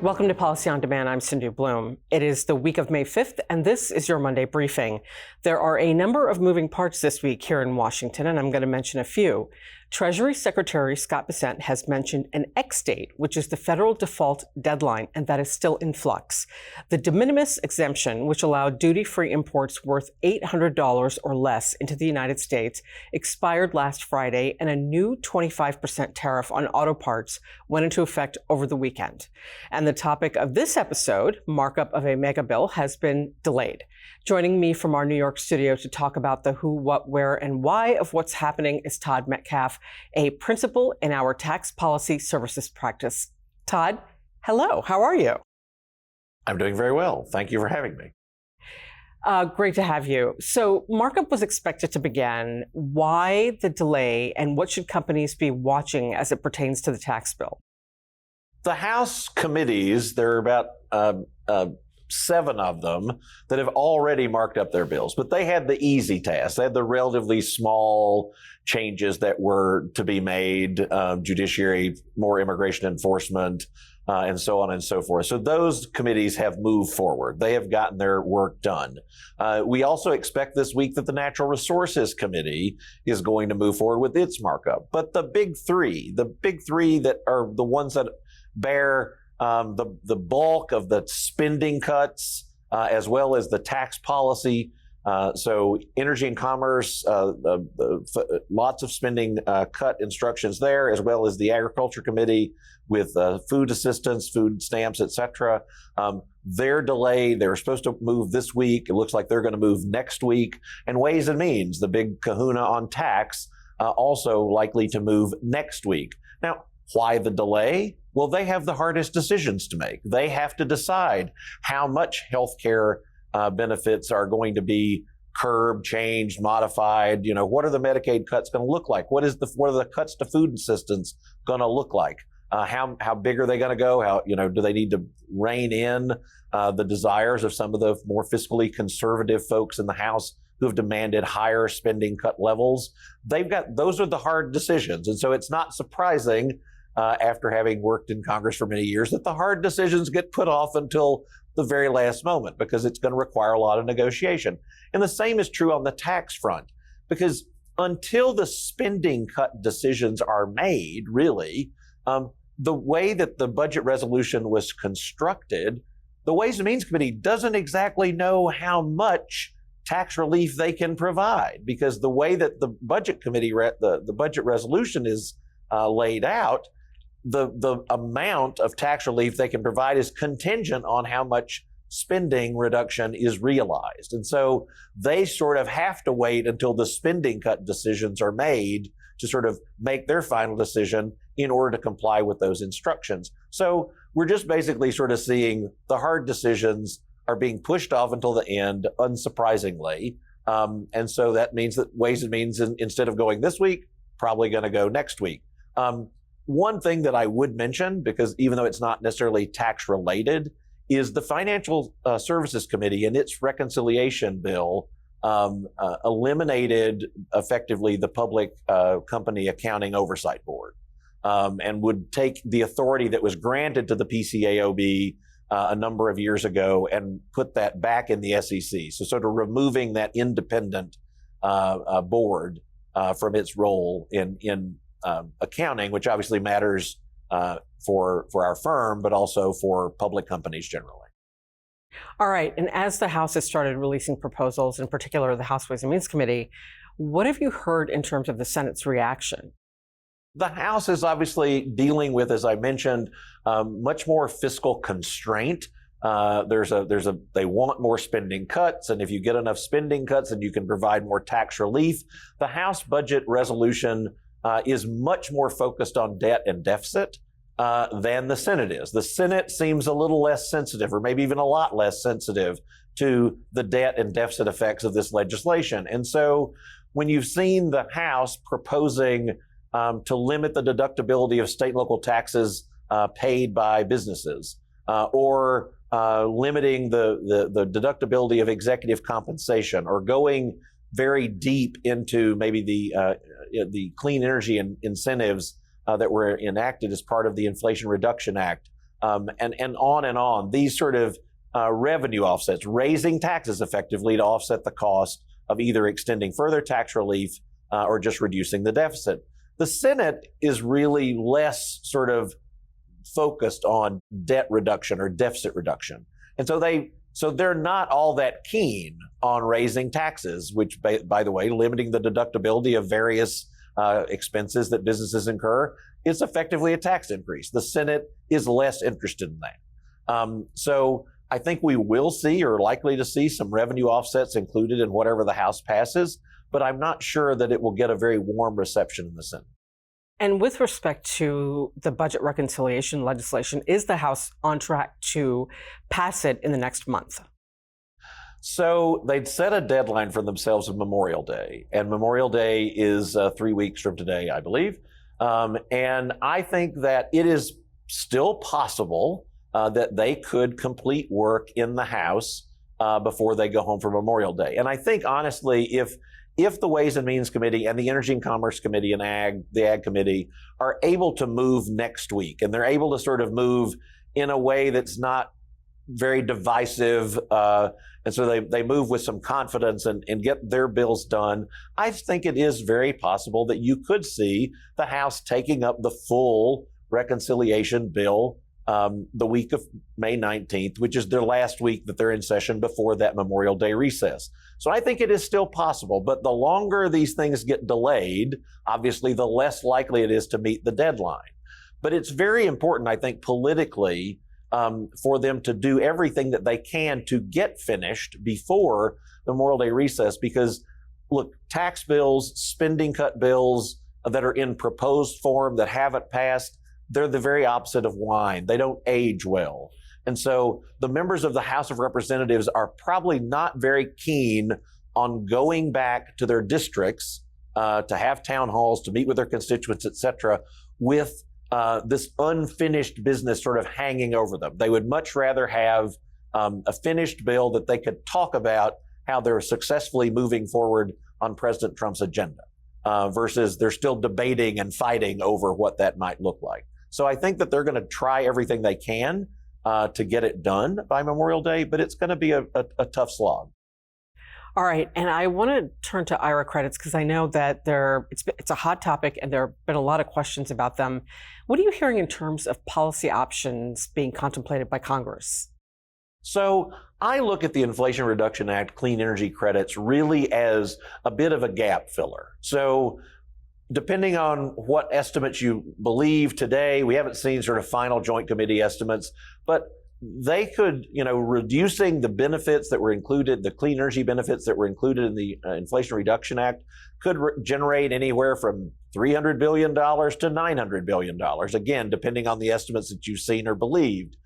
Welcome to Policy on Demand. I'm Sindhu Blume. It is the week of May 5th, and this is your Monday briefing. There are a number of moving parts this week here in Washington, and I'm going to mention a few. Treasury Secretary Scott Bessent has mentioned an X date, which is the federal default deadline, and that is still in flux. The de minimis exemption, which allowed duty-free imports worth $800 or less into the United States, expired last Friday, and a new 25% tariff on auto parts went into effect over the weekend. And the topic of this episode, markup of a mega bill, has been delayed. Joining me from our New York studio to talk about the who, what, where, and why of what's happening is Todd Metcalf, a principal in our tax policy services practice. Todd, hello. How are you? I'm doing very well. Thank you for having me. Great to have you. So markup was expected to begin. Why the delay, and what should companies be watching as it pertains to the tax bill? The House committees, there are about 7 of them that have already marked up their bills, but they had the easy task. They had the relatively small changes that were to be made, judiciary, more immigration enforcement, and so on and so forth. So those committees have moved forward. They have gotten their work done. We also expect this week that the Natural Resources Committee is going to move forward with its markup. But the big three that are the ones that bear the bulk of the spending cuts, as well as the tax policy. So energy and commerce, lots of spending cut instructions there, as well as the Agriculture Committee with food assistance, food stamps, et cetera. They're delayed. They were supposed to move this week. It looks like they're going to move next week. And Ways and Means, the big kahuna on tax, also likely to move next week. Now, why the delay? Well, they have the hardest decisions to make. They have to decide how much health care benefits are going to be curbed, changed, modified. You know, what are the Medicaid cuts going to look like? What are the cuts to food assistance going to look like? How big are they going to go? How, do they need to rein in the desires of some of the more fiscally conservative folks in the House who have demanded higher spending cut levels? Those are the hard decisions. And so it's not surprising, after having worked in Congress for many years, that the hard decisions get put off until the very last moment, because it's going to require a lot of negotiation. And the same is true on the tax front, because until the spending cut decisions are made, really, the way that the budget resolution was constructed, the Ways and Means Committee doesn't exactly know how much tax relief they can provide, because the way that the budget committee, the budget resolution is laid out, the amount of tax relief they can provide is contingent on how much spending reduction is realized. And so they sort of have to wait until the spending cut decisions are made to sort of make their final decision in order to comply with those instructions. So we're just basically sort of seeing the hard decisions are being pushed off until the end, unsurprisingly. And so that means that Ways and Means, instead of going this week, probably going to go next week. One thing that I would mention, because even though it's not necessarily tax related, is the Financial Services Committee in its reconciliation bill eliminated effectively the Public Company Accounting Oversight Board, and would take the authority that was granted to the PCAOB a number of years ago and put that back in the SEC. So sort of removing that independent board from its role in accounting, which obviously matters for our firm, but also for public companies generally. All right. And as the House has started releasing proposals, in particular the House Ways and Means Committee, what have you heard in terms of the Senate's reaction? The House is obviously dealing with, as I mentioned, much more fiscal constraint. They want more spending cuts, and if you get enough spending cuts, then you can provide more tax relief. The House budget resolution is much more focused on debt and deficit than the Senate is. The Senate seems a little less sensitive, or maybe even a lot less sensitive, to the debt and deficit effects of this legislation. And so when you've seen the House proposing to limit the deductibility of state and local taxes paid by businesses, or limiting the deductibility of executive compensation, or going very deep into maybe the clean energy incentives that were enacted as part of the Inflation Reduction Act, and on and on. These sort of revenue offsets, raising taxes effectively to offset the cost of either extending further tax relief or just reducing the deficit. The Senate is really less sort of focused on debt reduction or deficit reduction. And so they're not all that keen on raising taxes, which, by the way, limiting the deductibility of various expenses that businesses incur is effectively a tax increase. The Senate is less interested in that. So I think we will see, or likely to see, some revenue offsets included in whatever the House passes, but I'm not sure that it will get a very warm reception in the Senate. And with respect to the budget reconciliation legislation, is the House on track to pass it in the next month? So they'd set a deadline for themselves of Memorial Day, and Memorial Day is 3 weeks from today, I believe. And I think that it is still possible that they could complete work in the House before they go home for Memorial Day. And I think, honestly, if the Ways and Means Committee and the Energy and Commerce Committee and the Ag Committee are able to move next week, and they're able to sort of move in a way that's not very divisive, and so they move with some confidence and get their bills done, I think it is very possible that you could see the House taking up the full reconciliation bill the week of May 19th, which is their last week that they're in session before that Memorial Day recess. So I think it is still possible, but the longer these things get delayed, obviously the less likely it is to meet the deadline. But it's very important, I think, politically, for them to do everything that they can to get finished before the Memorial Day recess, because look, tax bills, spending cut bills that are in proposed form that haven't passed, they're the very opposite of wine. They don't age well. And so the members of the House of Representatives are probably not very keen on going back to their districts to have town halls, to meet with their constituents, et cetera, with this unfinished business sort of hanging over them. They would much rather have a finished bill that they could talk about how they're successfully moving forward on President Trump's agenda versus they're still debating and fighting over what that might look like. So I think that they're going to try everything they can to get it done by Memorial Day, but it's going to be a tough slog. All right, and I want to turn to IRA credits because I know that it's a hot topic and there have been a lot of questions about them. What are you hearing in terms of policy options being contemplated by Congress? So I look at the Inflation Reduction Act, clean energy credits, really as a bit of a gap filler. So depending on what estimates you believe today, we haven't seen sort of final joint committee estimates, but they could, reducing the benefits that were included, the clean energy benefits that were included in the Inflation Reduction Act could generate anywhere from $300 billion to $900 billion, again, depending on the estimates that you've seen or believed.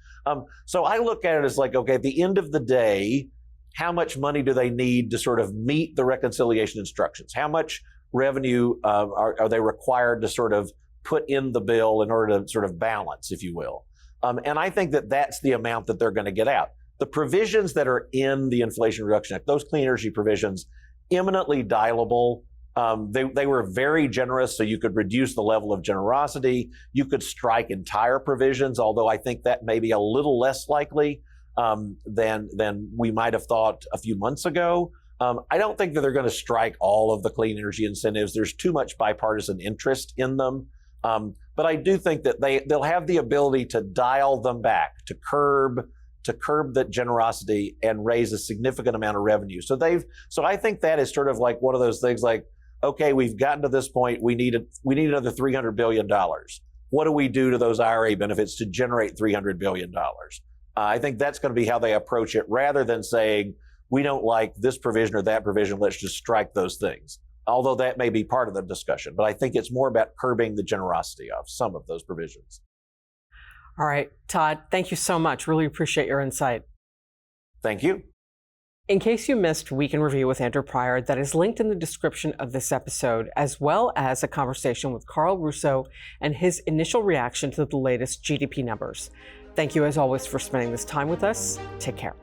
So I look at it as like, okay, at the end of the day, how much money do they need to sort of meet the reconciliation instructions? How much revenue are they required to sort of put in the bill in order to sort of balance, if you will? And I think that that's the amount that they're going to get out. The provisions that are in the Inflation Reduction Act, those clean energy provisions, eminently dialable. They were very generous, so you could reduce the level of generosity. You could strike entire provisions, although I think that may be a little less likely than we might have thought a few months ago. I don't think that they're going to strike all of the clean energy incentives. There's too much bipartisan interest in them. But I do think that they'll have the ability to dial them back, to curb that generosity and raise a significant amount of revenue. So I think that is sort of like one of those things like, okay, we've gotten to this point. We need another $300 billion. What do we do to those IRA benefits to generate $300 billion? I think that's going to be how they approach it, rather than saying, we don't like this provision or that provision, let's just strike those things. Although that may be part of the discussion, but I think it's more about curbing the generosity of some of those provisions. All right, Todd, thank you so much. Really appreciate your insight. Thank you. In case you missed Week in Review with Andrew Pryor, that is linked in the description of this episode, as well as a conversation with Carl Russo and his initial reaction to the latest GDP numbers. Thank you, as always, for spending this time with us. Take care.